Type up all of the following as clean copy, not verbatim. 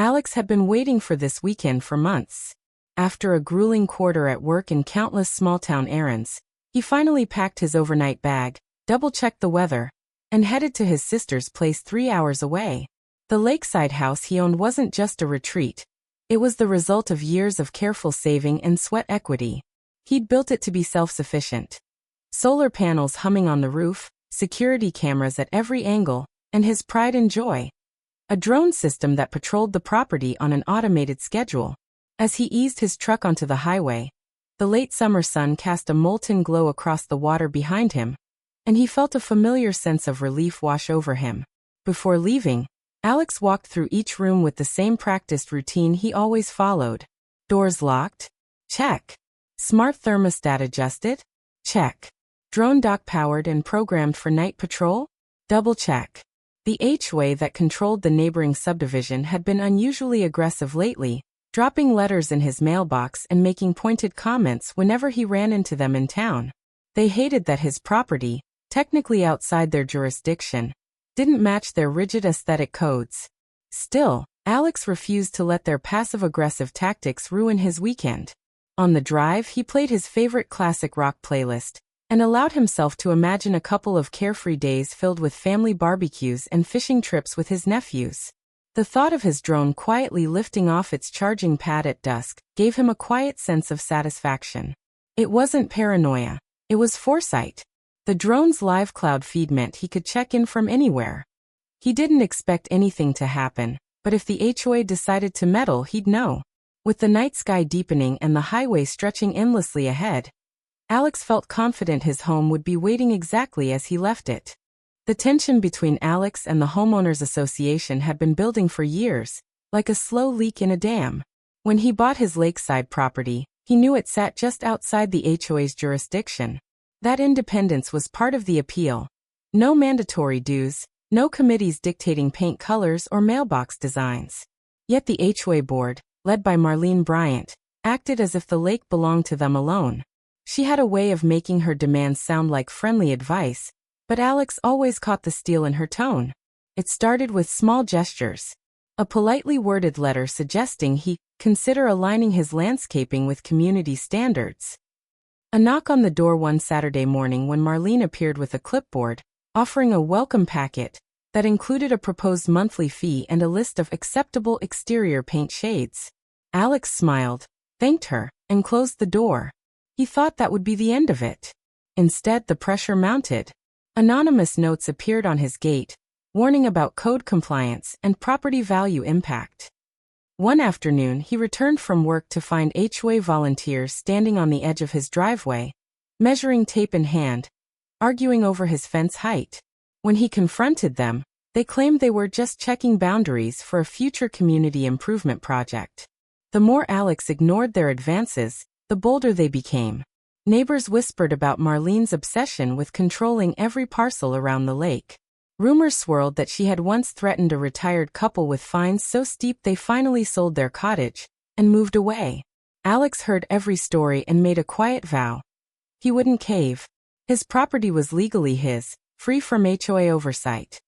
Alex had been waiting for this weekend for months. After a grueling quarter at work and countless small-town errands, he finally packed his overnight bag, double-checked the weather, and headed to his sister's place 3 hours away. The lakeside house he owned wasn't just a retreat. It was the result of years of careful saving and sweat equity. He'd built it to be self-sufficient. Solar panels humming on the roof, security cameras at every angle, and his pride and joy. A drone system that patrolled the property on an automated schedule. As he eased his truck onto the highway, the late summer sun cast a molten glow across the water behind him, and he felt a familiar sense of relief wash over him. Before leaving, Alex walked through each room with the same practiced routine he always followed. Doors locked? Check. Smart thermostat adjusted? Check. Drone dock powered and programmed for night patrol? Double check. The HOA that controlled the neighboring subdivision had been unusually aggressive lately, dropping letters in his mailbox and making pointed comments whenever he ran into them in town. They hated that his property, technically outside their jurisdiction, didn't match their rigid aesthetic codes. Still, Alex refused to let their passive-aggressive tactics ruin his weekend. On the drive, he played his favorite classic rock playlist and allowed himself to imagine a couple of carefree days filled with family barbecues and fishing trips with his nephews. The thought of his drone quietly lifting off its charging pad at dusk gave him a quiet sense of satisfaction. It wasn't paranoia. It was foresight. The drone's live cloud feed meant he could check in from anywhere. He didn't expect anything to happen, but if the HOA decided to meddle, he'd know. With the night sky deepening and the highway stretching endlessly ahead, Alex felt confident his home would be waiting exactly as he left it. The tension between Alex and the homeowners association had been building for years, like a slow leak in a dam. When he bought his lakeside property, he knew it sat just outside the HOA's jurisdiction. That independence was part of the appeal. No mandatory dues, no committees dictating paint colors or mailbox designs. Yet the HOA board, led by Marlene Bryant, acted as if the lake belonged to them alone. She had a way of making her demands sound like friendly advice, but Alex always caught the steel in her tone. It started with small gestures. A politely worded letter suggesting he consider aligning his landscaping with community standards. A knock on the door one Saturday morning when Marlene appeared with a clipboard, offering a welcome packet that included a proposed monthly fee and a list of acceptable exterior paint shades. Alex smiled, thanked her, and closed the door. He thought that would be the end of it. Instead, the pressure mounted. Anonymous notes appeared on his gate, warning about code compliance and property value impact. One afternoon, he returned from work to find HOA volunteers standing on the edge of his driveway, measuring tape in hand, arguing over his fence height. When he confronted them, they claimed they were just checking boundaries for a future community improvement project. The more Alex ignored their advances, the bolder they became. Neighbors whispered about Marlene's obsession with controlling every parcel around the lake. Rumors swirled that she had once threatened a retired couple with fines so steep they finally sold their cottage and moved away. Alex heard every story and made a quiet vow. He wouldn't cave. His property was legally his, free from HOA oversight.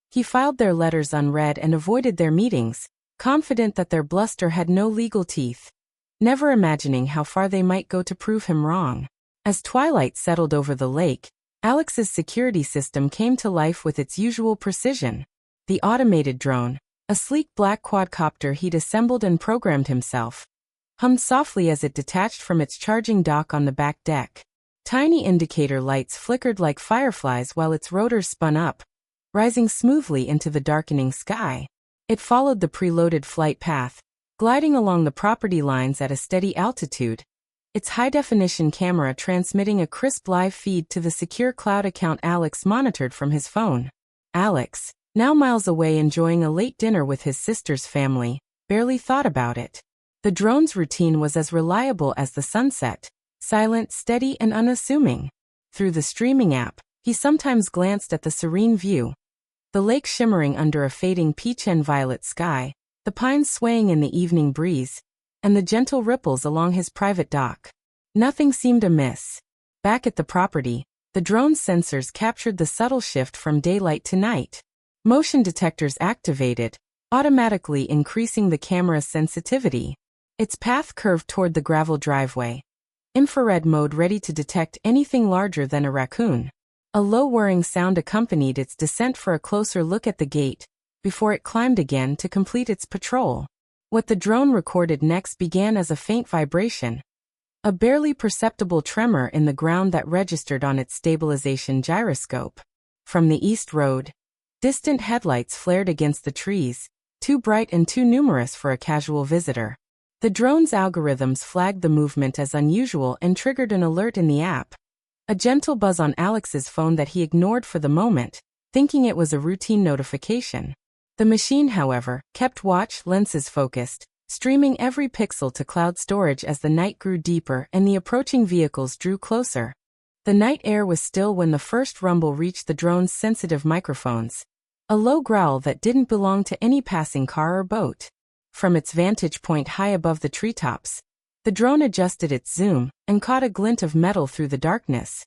He filed their letters unread and avoided their meetings, confident that their bluster had no legal teeth, never imagining how far they might go to prove him wrong. As twilight settled over the lake, Alex's security system came to life with its usual precision. The automated drone, a sleek black quadcopter he'd assembled and programmed himself, hummed softly as it detached from its charging dock on the back deck. Tiny indicator lights flickered like fireflies while its rotors spun up, rising smoothly into the darkening sky. It followed the preloaded flight path, gliding along the property lines at a steady altitude, its high-definition camera transmitting a crisp live feed to the secure cloud account Alex monitored from his phone. Alex, now miles away enjoying a late dinner with his sister's family, barely thought about it. The drone's routine was as reliable as the sunset, silent, steady, and unassuming. Through the streaming app, he sometimes glanced at the serene view. The lake shimmering under a fading peach and violet sky, the pines swaying in the evening breeze, and the gentle ripples along his private dock. Nothing seemed amiss. Back at the property, the drone's sensors captured the subtle shift from daylight to night. Motion detectors activated, automatically increasing the camera's sensitivity. Its path curved toward the gravel driveway. Infrared mode ready to detect anything larger than a raccoon. A low whirring sound accompanied its descent for a closer look at the gate, before it climbed again to complete its patrol. What the drone recorded next began as a faint vibration. A barely perceptible tremor in the ground that registered on its stabilization gyroscope. From the east road, distant headlights flared against the trees, too bright and too numerous for a casual visitor. The drone's algorithms flagged the movement as unusual and triggered an alert in the app. A gentle buzz on Alex's phone that he ignored for the moment, thinking it was a routine notification. The machine, however, kept watch, lenses focused, streaming every pixel to cloud storage as the night grew deeper and the approaching vehicles drew closer. The night air was still when the first rumble reached the drone's sensitive microphones. A low growl that didn't belong to any passing car or boat. From its vantage point high above the treetops, the drone adjusted its zoom and caught a glint of metal through the darkness.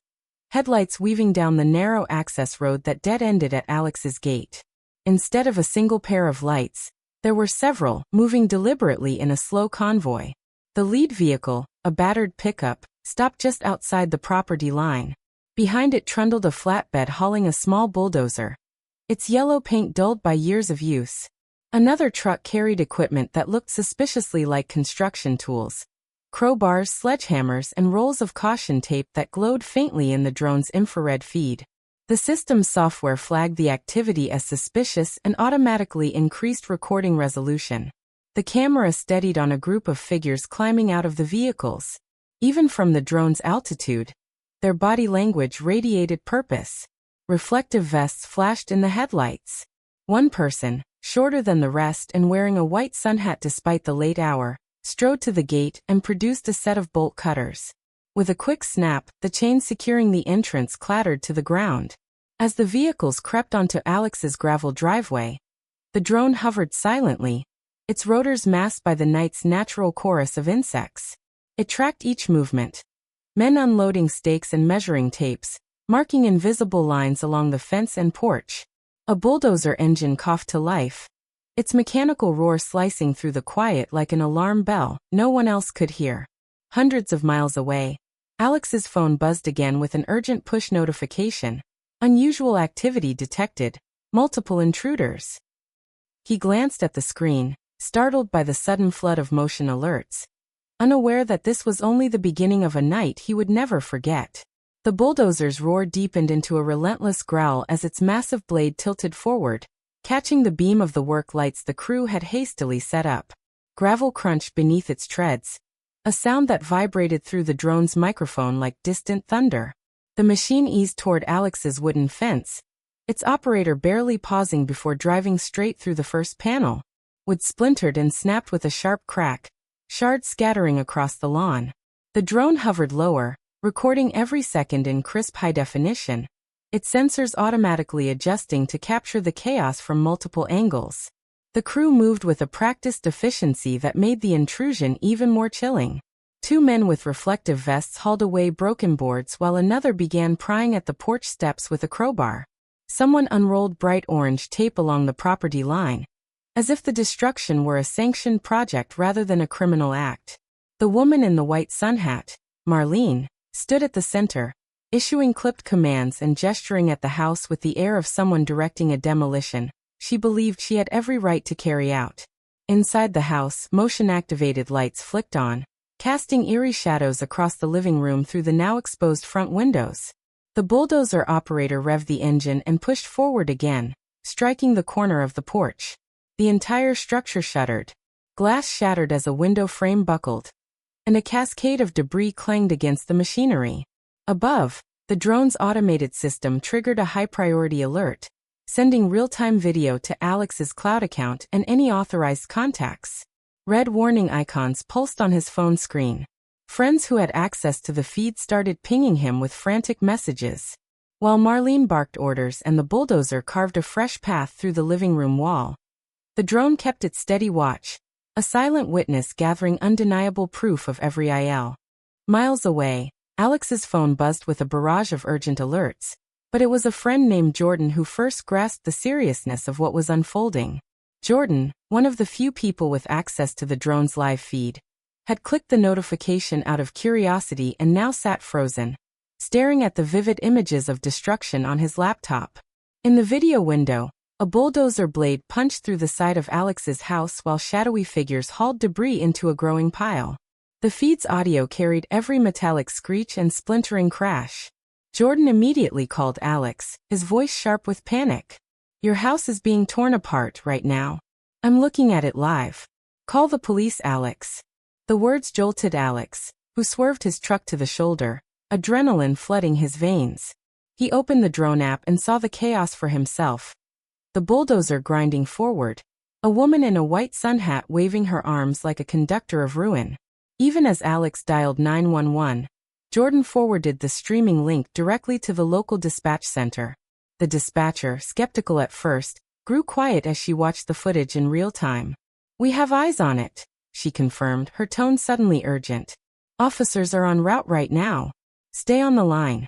Headlights weaving down the narrow access road that dead-ended at Alex's gate. Instead of a single pair of lights, there were several, moving deliberately in a slow convoy. The lead vehicle, a battered pickup, stopped just outside the property line. Behind it trundled a flatbed hauling a small bulldozer, its yellow paint dulled by years of use. Another truck carried equipment that looked suspiciously like construction tools. Crowbars, sledgehammers, and rolls of caution tape that glowed faintly in the drone's infrared feed. The system's software flagged the activity as suspicious and automatically increased recording resolution. The camera steadied on a group of figures climbing out of the vehicles. Even from the drone's altitude, their body language radiated purpose. Reflective vests flashed in the headlights. One person, shorter than the rest and wearing a white sun hat despite the late hour, strode to the gate and produced a set of bolt cutters. With a quick snap, the chain securing the entrance clattered to the ground. As the vehicles crept onto Alex's gravel driveway, the drone hovered silently, its rotors masked by the night's natural chorus of insects. It tracked each movement. Men unloading stakes and measuring tapes, marking invisible lines along the fence and porch. A bulldozer engine coughed to life, its mechanical roar slicing through the quiet like an alarm bell no one else could hear. Hundreds of miles away, Alex's phone buzzed again with an urgent push notification. Unusual activity detected, multiple intruders. He glanced at the screen, startled by the sudden flood of motion alerts, unaware that this was only the beginning of a night he would never forget. The bulldozer's roar deepened into a relentless growl as its massive blade tilted forward, catching the beam of the work lights the crew had hastily set up. Gravel crunched beneath its treads, a sound that vibrated through the drone's microphone like distant thunder. The machine eased toward Alex's wooden fence, its operator barely pausing before driving straight through the first panel. Wood splintered and snapped with a sharp crack, shards scattering across the lawn. The drone hovered lower, recording every second in crisp high definition, its sensors automatically adjusting to capture the chaos from multiple angles. The crew moved with a practiced efficiency that made the intrusion even more chilling. Two men with reflective vests hauled away broken boards while another began prying at the porch steps with a crowbar. Someone unrolled bright orange tape along the property line, as if the destruction were a sanctioned project rather than a criminal act. The woman in the white sun hat, Marlene, stood at the center, issuing clipped commands and gesturing at the house with the air of someone directing a demolition she believed she had every right to carry out. Inside the house, motion-activated lights flicked on, casting eerie shadows across the living room through the now exposed front windows. The bulldozer operator revved the engine and pushed forward again, striking the corner of the porch. The entire structure shuddered. Glass shattered as a window frame buckled, and a cascade of debris clanged against the machinery. Above, the drone's automated system triggered a high-priority alert, sending real-time video to Alex's cloud account and any authorized contacts. Red warning icons pulsed on his phone screen. Friends who had access to the feed started pinging him with frantic messages. While Marlene barked orders and the bulldozer carved a fresh path through the living room wall, the drone kept its steady watch, a silent witness gathering undeniable proof of every IL. Miles away, Alex's phone buzzed with a barrage of urgent alerts, but it was a friend named Jordan who first grasped the seriousness of what was unfolding. Jordan, one of the few people with access to the drone's live feed, had clicked the notification out of curiosity and now sat frozen, staring at the vivid images of destruction on his laptop. In the video window, a bulldozer blade punched through the side of Alex's house while shadowy figures hauled debris into a growing pile. The feed's audio carried every metallic screech and splintering crash. Jordan immediately called Alex, his voice sharp with panic. "Your house is being torn apart right now. I'm looking at it live. Call the police, Alex." The words jolted Alex, who swerved his truck to the shoulder, adrenaline flooding his veins. He opened the drone app and saw the chaos for himself. The bulldozer grinding forward, a woman in a white sun hat waving her arms like a conductor of ruin. Even as Alex dialed 911, Jordan forwarded the streaming link directly to the local dispatch center. The dispatcher, skeptical at first, grew quiet as she watched the footage in real time. "We have eyes on it," she confirmed, her tone suddenly urgent. "Officers are en route right now. Stay on the line."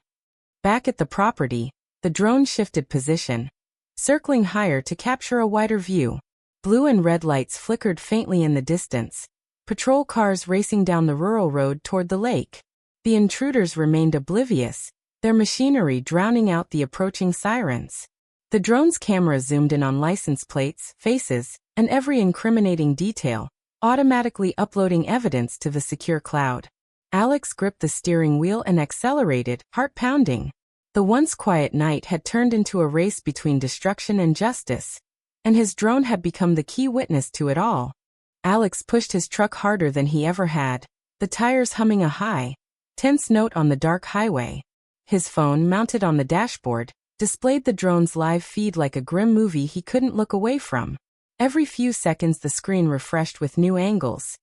Back at the property, the drone shifted position, circling higher to capture a wider view. Blue and red lights flickered faintly in the distance, patrol cars racing down the rural road toward the lake. The intruders remained oblivious, their machinery drowning out the approaching sirens. The drone's camera zoomed in on license plates, faces, and every incriminating detail, automatically uploading evidence to the secure cloud. Alex gripped the steering wheel and accelerated, heart pounding. The once quiet night had turned into a race between destruction and justice, and his drone had become the key witness to it all. Alex pushed his truck harder than he ever had, the tires humming a high, tense note on the dark highway. His phone, mounted on the dashboard, displayed the drone's live feed like a grim movie he couldn't look away from. Every few seconds the screen refreshed with new angles.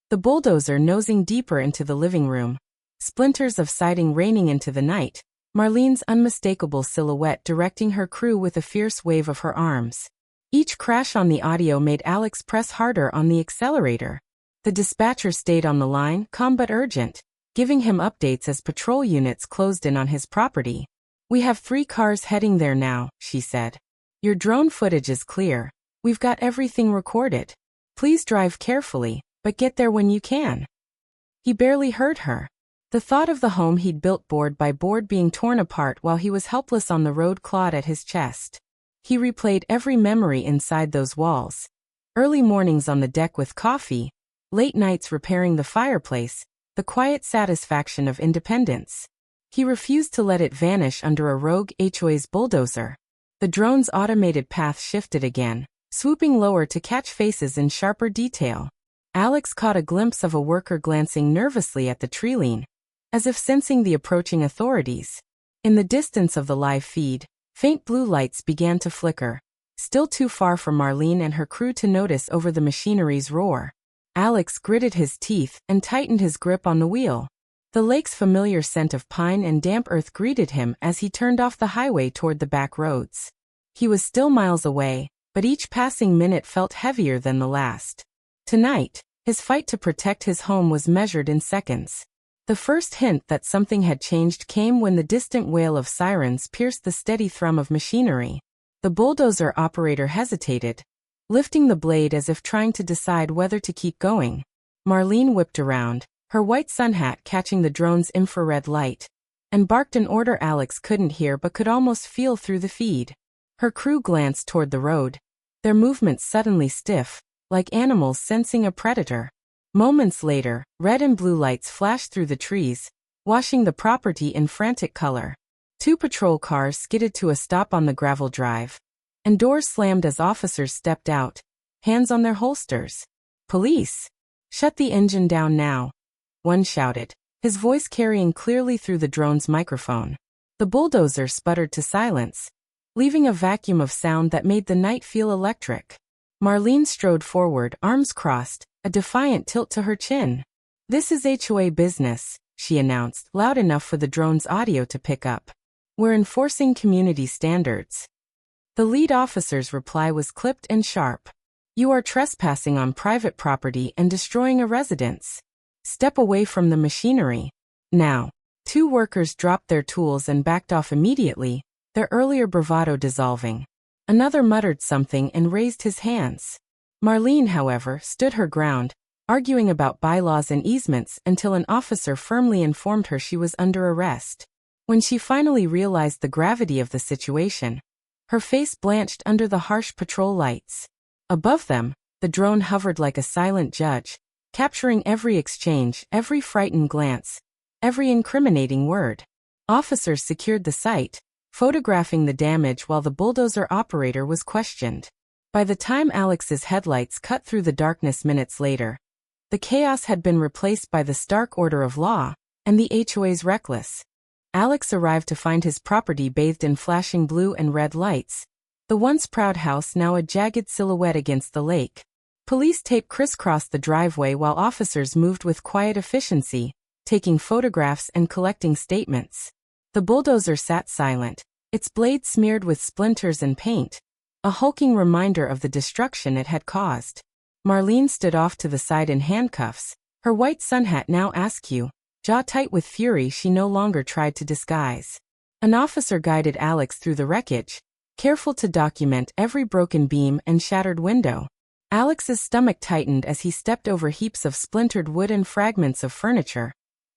The bulldozer nosing deeper into the living room, splinters of siding raining into the night, Marlene's unmistakable silhouette directing her crew with a fierce wave of her arms. Each crash on the audio made Alex press harder on the accelerator. The dispatcher stayed on the line, calm but urgent, giving him updates as patrol units closed in on his property. "We have 3 cars heading there now," she said. "Your drone footage is clear. We've got everything recorded. Please drive carefully, but get there when you can." He barely heard her. The thought of the home he'd built board by board being torn apart while he was helpless on the road clawed at his chest. He replayed every memory inside those walls. Early mornings on the deck with coffee, late nights repairing the fireplace, the quiet satisfaction of independence. He refused to let it vanish under a rogue HOA's bulldozer. The drone's automated path shifted again, swooping lower to catch faces in sharper detail. Alex caught a glimpse of a worker glancing nervously at the treeline, as if sensing the approaching authorities. In the distance of the live feed, faint blue lights began to flicker, still too far for Marlene and her crew to notice over the machinery's roar. Alex gritted his teeth and tightened his grip on the wheel. The lake's familiar scent of pine and damp earth greeted him as he turned off the highway toward the back roads. He was still miles away, but each passing minute felt heavier than the last. Tonight, his fight to protect his home was measured in seconds. The first hint that something had changed came when the distant wail of sirens pierced the steady thrum of machinery. The bulldozer operator hesitated, lifting the blade as if trying to decide whether to keep going. Marlene whipped around, her white sun hat catching the drone's infrared light, and barked an order Alex couldn't hear but could almost feel through the feed. Her crew glanced toward the road, their movements suddenly stiff, like animals sensing a predator. Moments later, red and blue lights flashed through the trees, washing the property in frantic color. 2 patrol cars skidded to a stop on the gravel drive, and doors slammed as officers stepped out, hands on their holsters. "Police! Shut the engine down now," one shouted, his voice carrying clearly through the drone's microphone. The bulldozer sputtered to silence, leaving a vacuum of sound that made the night feel electric. Marlene strode forward, arms crossed, a defiant tilt to her chin. "This is HOA business," she announced, loud enough for the drone's audio to pick up. "We're enforcing community standards." The lead officer's reply was clipped and sharp. "You are trespassing on private property and destroying a residence. Step away from the machinery. Now." 2 workers dropped their tools and backed off immediately, their earlier bravado dissolving. Another muttered something and raised his hands. Marlene, however, stood her ground, arguing about bylaws and easements until an officer firmly informed her she was under arrest. When she finally realized the gravity of the situation, her face blanched under the harsh patrol lights. Above them, the drone hovered like a silent judge, capturing every exchange, every frightened glance, every incriminating word. Officers secured the site, photographing the damage while the bulldozer operator was questioned. By the time Alex's headlights cut through the darkness minutes later, the chaos had been replaced by the stark order of law and the HOA's reckless. Alex arrived to find his property bathed in flashing blue and red lights, the once proud house now a jagged silhouette against the lake. Police tape crisscrossed the driveway while officers moved with quiet efficiency, taking photographs and collecting statements. The bulldozer sat silent, its blade smeared with splinters and paint, a hulking reminder of the destruction it had caused. Marlene stood off to the side in handcuffs, her white sun hat now askew, jaw tight with fury she no longer tried to disguise. An officer guided Alex through the wreckage, careful to document every broken beam and shattered window. Alex's stomach tightened as he stepped over heaps of splintered wood and fragments of furniture,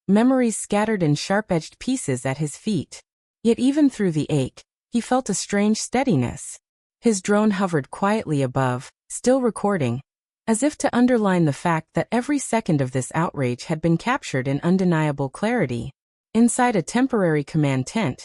memories scattered in sharp-edged pieces at his feet. Yet even through the ache, he felt a strange steadiness. His drone hovered quietly above, still recording, as if to underline the fact that every second of this outrage had been captured in undeniable clarity. Inside a temporary command tent,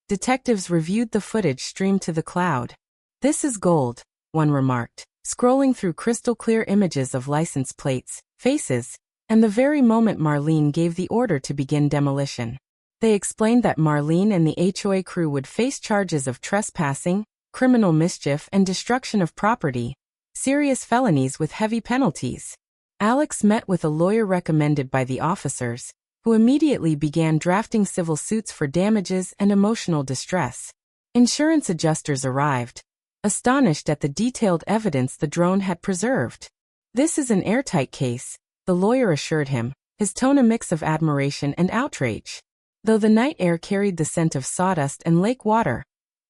detectives reviewed the footage streamed to the cloud. "This is gold," one remarked, scrolling through crystal-clear images of license plates, faces, and the very moment Marlene gave the order to begin demolition. They explained that Marlene and the HOA crew would face charges of trespassing, criminal mischief, and destruction of property, serious felonies with heavy penalties. Alex met with a lawyer recommended by the officers, who immediately began drafting civil suits for damages and emotional distress. Insurance adjusters arrived, astonished at the detailed evidence the drone had preserved. "This is an airtight case," the lawyer assured him, his tone a mix of admiration and outrage. Though the night air carried the scent of sawdust and lake water,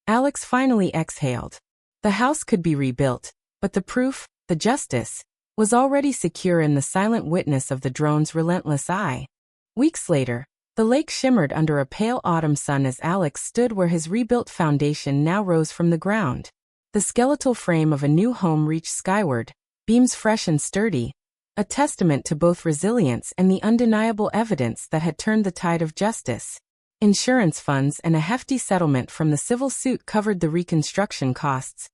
Alex finally exhaled. The house could be rebuilt, but the proof, the justice, was already secure in the silent witness of the drone's relentless eye. Weeks later, the lake shimmered under a pale autumn sun as Alex stood where his rebuilt foundation now rose from the ground. The skeletal frame of a new home reached skyward, beams fresh and sturdy, a testament to both resilience and the undeniable evidence that had turned the tide of justice. Insurance funds and a hefty settlement from the civil suit covered the reconstruction costs,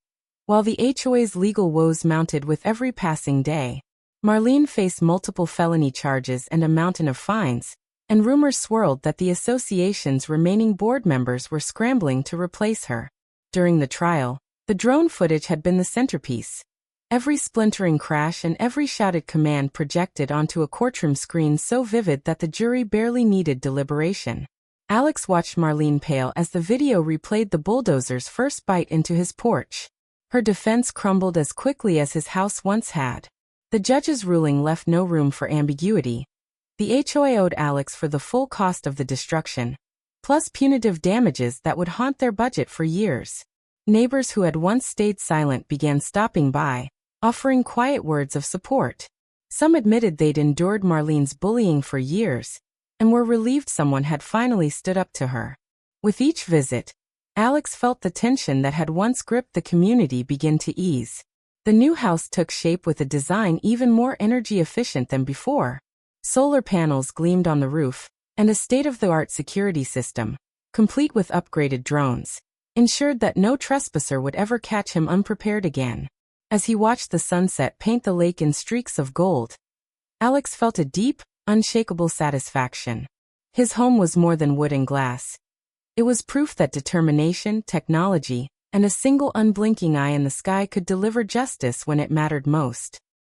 while the HOA's legal woes mounted with every passing day. Marlene faced multiple felony charges and a mountain of fines, and rumors swirled that the association's remaining board members were scrambling to replace her. During the trial, the drone footage had been the centerpiece. Every splintering crash and every shouted command projected onto a courtroom screen so vivid that the jury barely needed deliberation. Alex watched Marlene pale as the video replayed the bulldozer's first bite into his porch. Her defense crumbled as quickly as his house once had. The judge's ruling left no room for ambiguity. The HOA owed Alex for the full cost of the destruction, plus punitive damages that would haunt their budget for years. Neighbors who had once stayed silent began stopping by, offering quiet words of support. Some admitted they'd endured Marlene's bullying for years, and were relieved someone had finally stood up to her. With each visit, Alex felt the tension that had once gripped the community begin to ease. The new house took shape with a design even more energy efficient than before. Solar panels gleamed on the roof, and a state-of-the-art security system, complete with upgraded drones, ensured that no trespasser would ever catch him unprepared again. As he watched the sunset paint the lake in streaks of gold, Alex felt a deep, unshakable satisfaction. His home was more than wood and glass. It was proof that determination, technology, and a single unblinking eye in the sky could deliver justice when it mattered most.